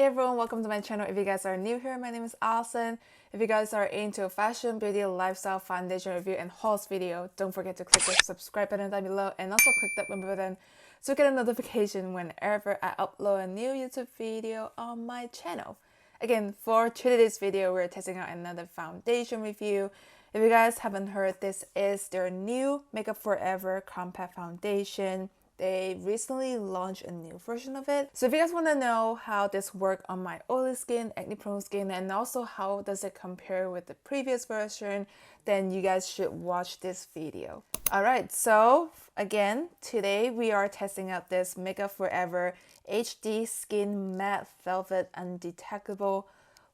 everyone, welcome to my channel. If you guys are new here, my name is Alison. If you guys are into fashion, beauty, lifestyle, foundation review, and hauls video, don't forget to click the subscribe button down below and also click that bell button to get a notification whenever I upload a new YouTube video on my channel. Again, for today's video, we're testing out another foundation review. If you guys haven't heard, this is their new Makeup Forever Compact Foundation. They recently launched a new version of it. So if you guys want to know how this works on my oily skin, acne prone skin, and also how does it compare with the previous version, then you guys should watch this video. Alright, so again, today we are testing out this Makeup Forever HD Skin Matte Velvet Undetectable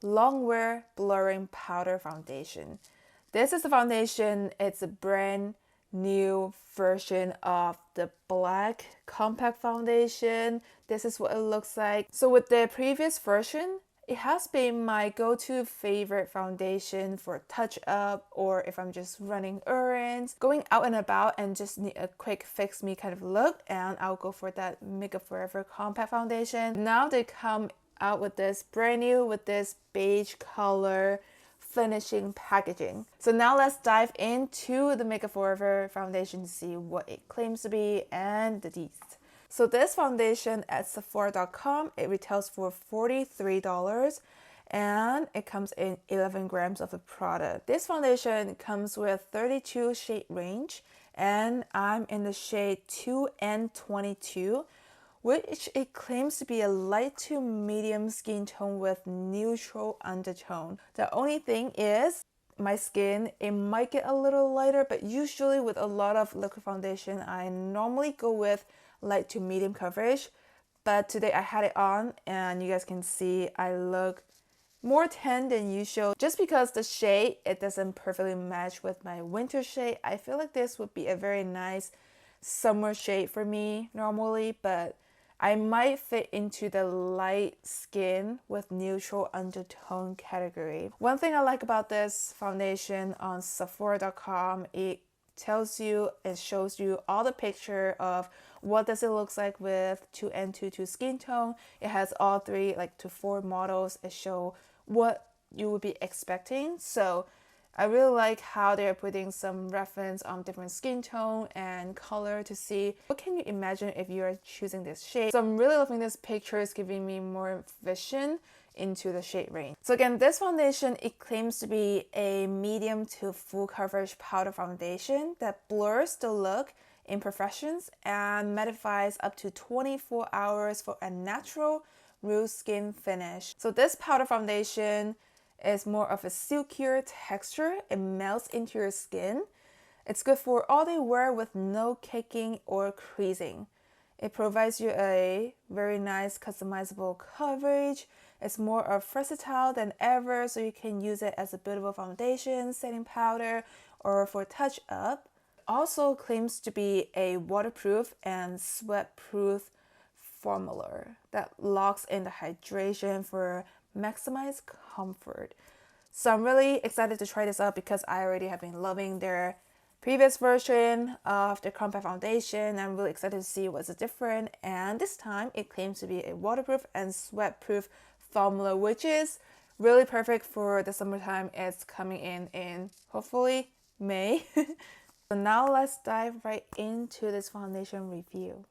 Longwear Blurring Powder Foundation. This is the foundation, it's a brand new version of the black compact foundation. This is what it looks like. So with the previous version, it has been my go-to favorite foundation for touch up, or if I'm just running errands, going out and about and just need a quick fix me kind of look, and I'll go for that Makeup Forever compact foundation. Now they come out with this brand new, with this beige color finishing packaging. So now let's dive into the Makeup Forever foundation to see what it claims to be and the deets. So this foundation at Sephora.com, it retails for $43 and it comes in 11 grams of the product. This foundation comes with 32 shade range and I'm in the shade 2N22, which it claims to be a light to medium skin tone with neutral undertone. The only thing is, my skin, it might get a little lighter, but usually with a lot of liquid foundation, I normally go with light to medium coverage. But today I had it on and you guys can see I look more tan than usual. Just because the shade, it doesn't perfectly match with my winter shade. I feel like this would be a very nice summer shade for me normally, but I might fit into the light skin with neutral undertone category. One thing I like about this foundation on Sephora.com, it tells you and shows you all the picture of what does it look like with 2N22 skin tone. It has all 3 to 4 models. It shows what you would be expecting. So I really like how they're putting some reference on different skin tone and color to see what can you imagine if you are choosing this shade. So I'm really loving this picture. It's giving me more vision into the shade range. So again, this foundation, it claims to be a medium to full coverage powder foundation that blurs the look imperfections and mattifies up to 24 hours for a natural real skin finish. So this powder foundation is more of a silkier texture. It melts into your skin. It's good for all day wear with no caking or creasing. It provides you a very nice customizable coverage. It's more of versatile than ever, so you can use it as a beautiful foundation, setting powder, or for touch up. Also claims to be a waterproof and sweat-proof formula that locks in the hydration for maximize comfort. So I'm really excited to try this out because I already have been loving their previous version of the compact foundation. I'm really excited to see what's different, and this time it claims to be a waterproof and sweat-proof formula, which is really perfect for the summertime. It's coming in hopefully May. So now let's dive right into this foundation review.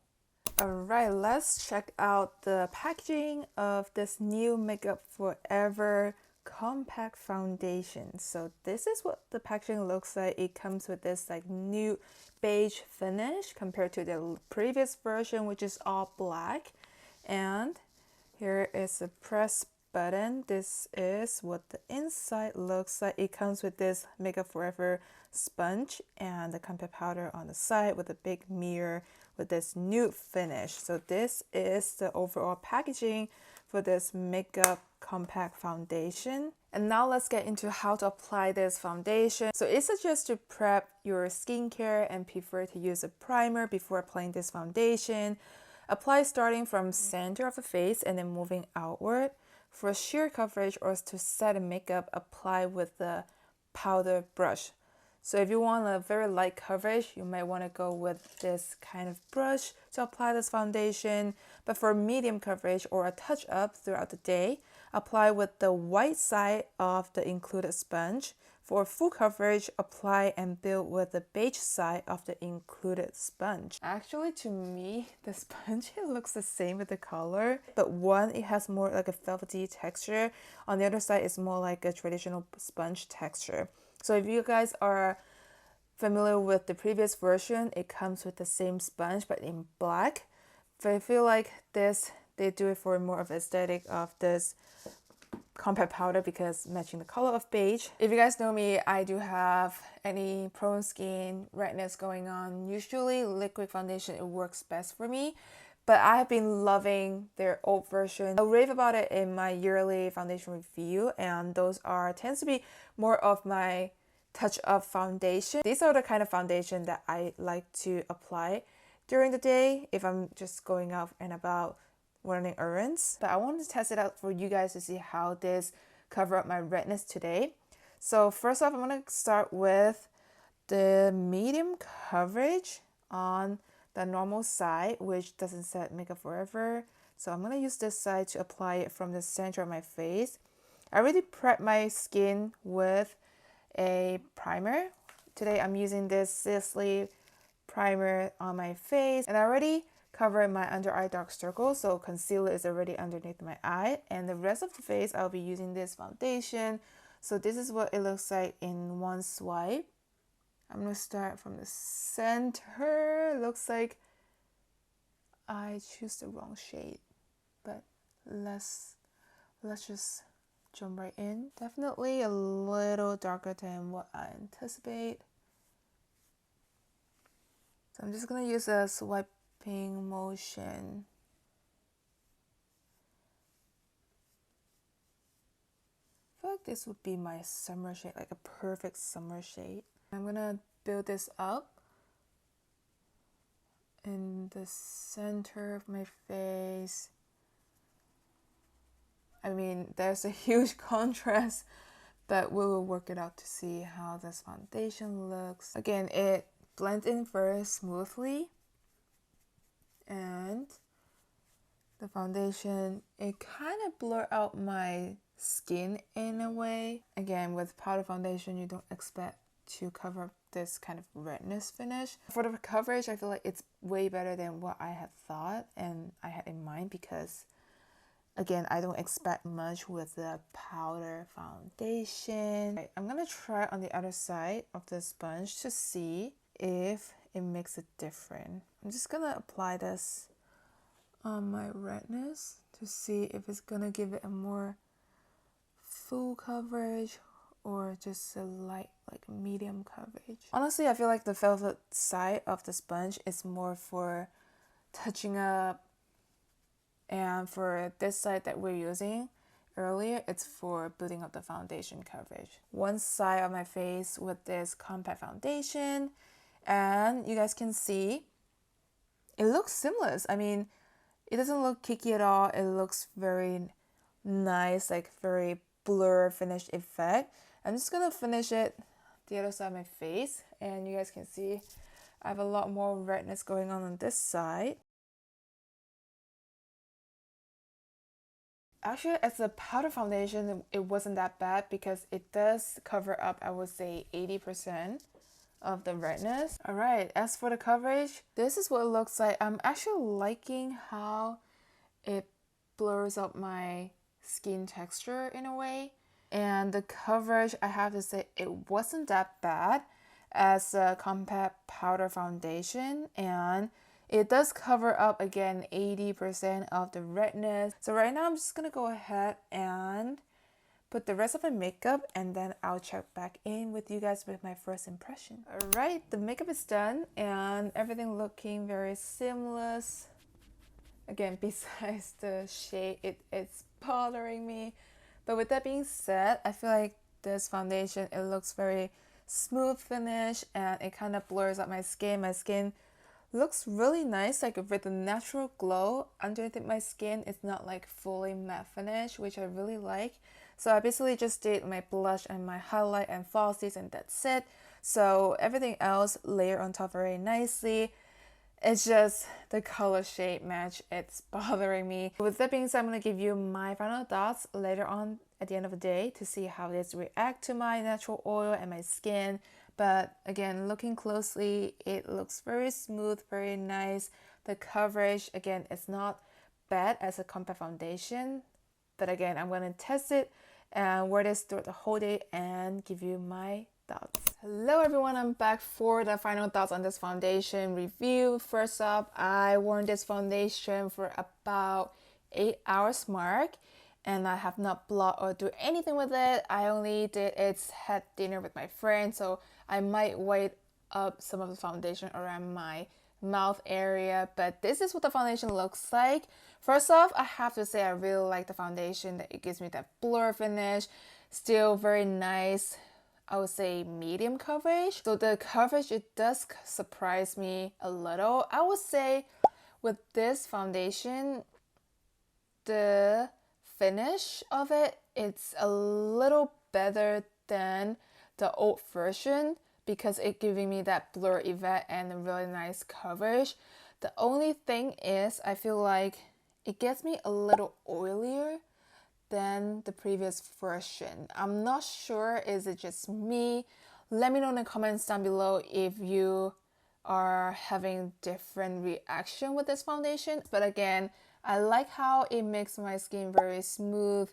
Alright, let's check out the packaging of this new Makeup Forever compact foundation. So this is what the packaging looks like. It comes with this new beige finish compared to the previous version, which is all black. And here is the press button. This is what the inside looks like. It comes with this Makeup Forever sponge and the compact powder on the side with a big mirror with this nude finish. So this is the overall packaging for this makeup compact foundation. And now let's get into how to apply this foundation. So it suggests to prep your skincare and prefer to use a primer before applying this foundation. Apply starting from center of the face and then moving outward. For sheer coverage or to set a makeup, apply with the powder brush. So if you want a very light coverage, you might want to go with this kind of brush to apply this foundation. But for medium coverage or a touch up throughout the day, apply with the white side of the included sponge. For full coverage, apply and build with the beige side of the included sponge. Actually, to me, the sponge, it looks the same with the color, but one, it has more like a velvety texture. On the other side, it's more like a traditional sponge texture. So if you guys are familiar with the previous version, it comes with the same sponge but in black. But I feel like this, they do it for more of aesthetic of this compact powder because matching the color of beige. If you guys know me, I do have any prone skin, redness going on. Usually liquid foundation, it works best for me. But I have been loving their old version. I'll rave about it in my yearly foundation review, and those tends to be more of my touch-up foundation. These are the kind of foundation that I like to apply during the day if I'm just going out and about running errands. But I wanted to test it out for you guys to see how this cover up my redness today. So first off, I'm going to start with the medium coverage on the normal side, which doesn't set makeup forever. So I'm going to use this side to apply it from the center of my face. I already prepped my skin with a primer. Today I'm using this Sisley primer on my face, and I already covered my under eye dark circle, so concealer is already underneath my eye, and the rest of the face I'll be using this foundation. So this is what it looks like in one swipe. I'm gonna start from the center. Looks like I choose the wrong shade, but let's just jump right in. Definitely a little darker than what I anticipate. So I'm just gonna use a swiping motion. I feel like this would be my summer shade, like a perfect summer shade. I'm gonna build this up in the center of my face. I mean, there's a huge contrast, but we will work it out to see how this foundation looks. Again, it blends in very smoothly, and the foundation, it kind of blur out my skin in a way. Again, with powder foundation, you don't expect to cover up this kind of redness finish. For the coverage, I feel like it's way better than what I had thought and I had in mind, because again, I don't expect much with the powder foundation. Right, I'm gonna try on the other side of the sponge to see if it makes a difference. I'm just gonna apply this on my redness to see if it's gonna give it a more full coverage or just a light, like medium coverage. Honestly, I feel like the velvet side of the sponge is more for touching up, and for this side that we're using earlier, it's for building up the foundation coverage. One side of my face with this compact foundation, and you guys can see it looks seamless. I mean, it doesn't look kicky at all. It looks very nice, like very blur finished effect. I'm just gonna finish it the other side of my face, and you guys can see I have a lot more redness going on this side. Actually, as a powder foundation, it wasn't that bad because it does cover up, I would say, 80% of the redness. Alright, as for the coverage, this is what it looks like. I'm actually liking how it blurs up my skin texture in a way. And the coverage, I have to say, it wasn't that bad as a compact powder foundation, and it does cover up again 80% of the redness. So right now I'm just gonna go ahead and put the rest of my makeup, and then I'll check back in with you guys with my first impression. Alright, the makeup is done and everything looking very seamless. Again, besides the shade, it's bothering me. But with that being said, I feel like this foundation, it looks very smooth finish, and it kind of blurs up my skin. My skin looks really nice, like with a natural glow underneath my skin. It's not like fully matte finish, which I really like. So I basically just did my blush and my highlight and falsies, and that's it. So everything else layered on top very nicely. It's just the color shade match, it's bothering me. With that being said, I'm going to give you my final thoughts later on at the end of the day to see how this react to my natural oil and my skin. But again, looking closely, it looks very smooth, very nice. The coverage, again, it's not bad as a compact foundation. But again, I'm going to test it and wear this throughout the whole day and give you my thoughts. Hello everyone, I'm back for the final thoughts on this foundation review. First up, I worn this foundation for about 8 hours mark and I have not blot or do anything with it. I only had dinner with my friend, so I might weight up some of the foundation around my mouth area, but this is what the foundation looks like. First off, I have to say I really like the foundation, that it gives me that blur finish, still very nice, I would say medium coverage. So the coverage, it does surprise me a little. I would say with this foundation, the finish of it, it's a little better than the old version because it's giving me that blur effect and a really nice coverage. The only thing is I feel like it gets me a little oilier than the previous version. I'm not sure, is it just me? Let me know in the comments down below if you are having different reaction with this foundation. But again, I like how it makes my skin very smooth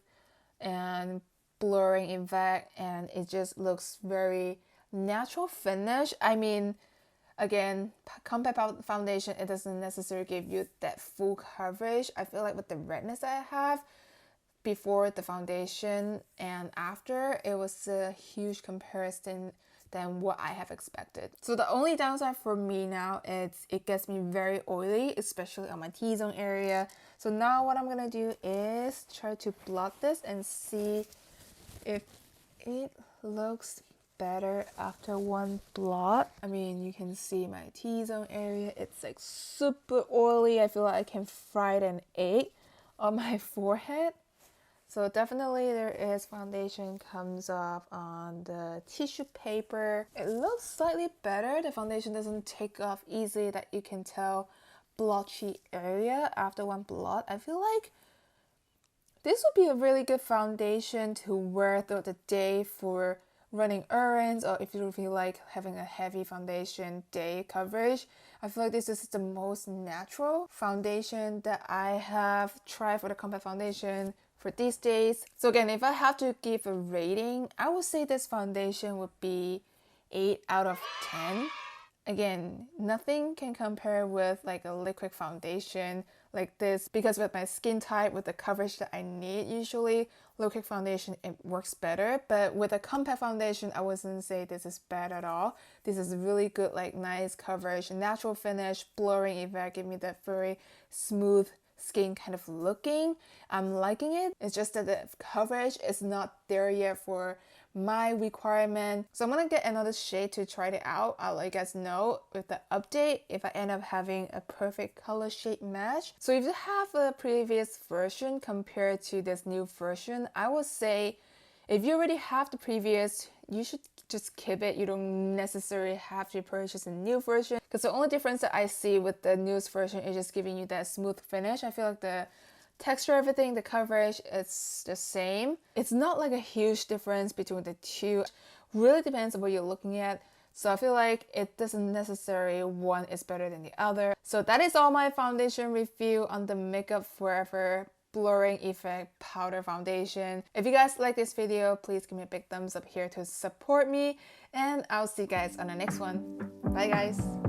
and blurring effect, and it just looks very natural finish. I mean, again, compact foundation, it doesn't necessarily give you that full coverage. I feel like with the redness that I have before the foundation and after, it was a huge comparison than what I have expected. So the only downside for me now is it gets me very oily, especially on my T-zone area. So now what I'm gonna do is try to blot this and see if it looks better after one blot. I mean, you can see my T-zone area, it's like super oily. I feel like I can fry an egg on my forehead. So definitely there is foundation comes off on the tissue paper. It looks slightly better. The foundation doesn't take off easily, that you can tell blotchy area after one blot. I feel like this would be a really good foundation to wear throughout the day for running errands, or if you feel like having a heavy foundation day coverage. I feel like this is the most natural foundation that I have tried for the compact foundation for these days. So again, if I have to give a rating, I would say this foundation would be 8 out of 10. Again, nothing can compare with like a liquid foundation like this, because with my skin type, with the coverage that I need, usually liquid foundation, it works better. But with a compact foundation, I wouldn't say this is bad at all. This is really good, like nice coverage, natural finish, blurring effect, give me that very smooth skin kind of looking. I'm liking it. It's just that the coverage is not there yet for my requirement. So I'm gonna get another shade to try it out. I'll let you guys know with the update if I end up having a perfect color shade match. So if you have a previous version compared to this new version, I would say if you already have the previous, you should just keep it. You don't necessarily have to purchase a new version, because the only difference that I see with the newest version is just giving you that smooth finish. I feel like the texture, everything, the coverage, it's the same. It's not like a huge difference between the two. Really depends on what you're looking at. So I feel like it doesn't necessarily one is better than the other. So that is all my foundation review on the Makeup Forever Blurring Effect Powder Foundation. If you guys like this video, please give me a big thumbs up here to support me, and I'll see you guys on the next one. Bye guys!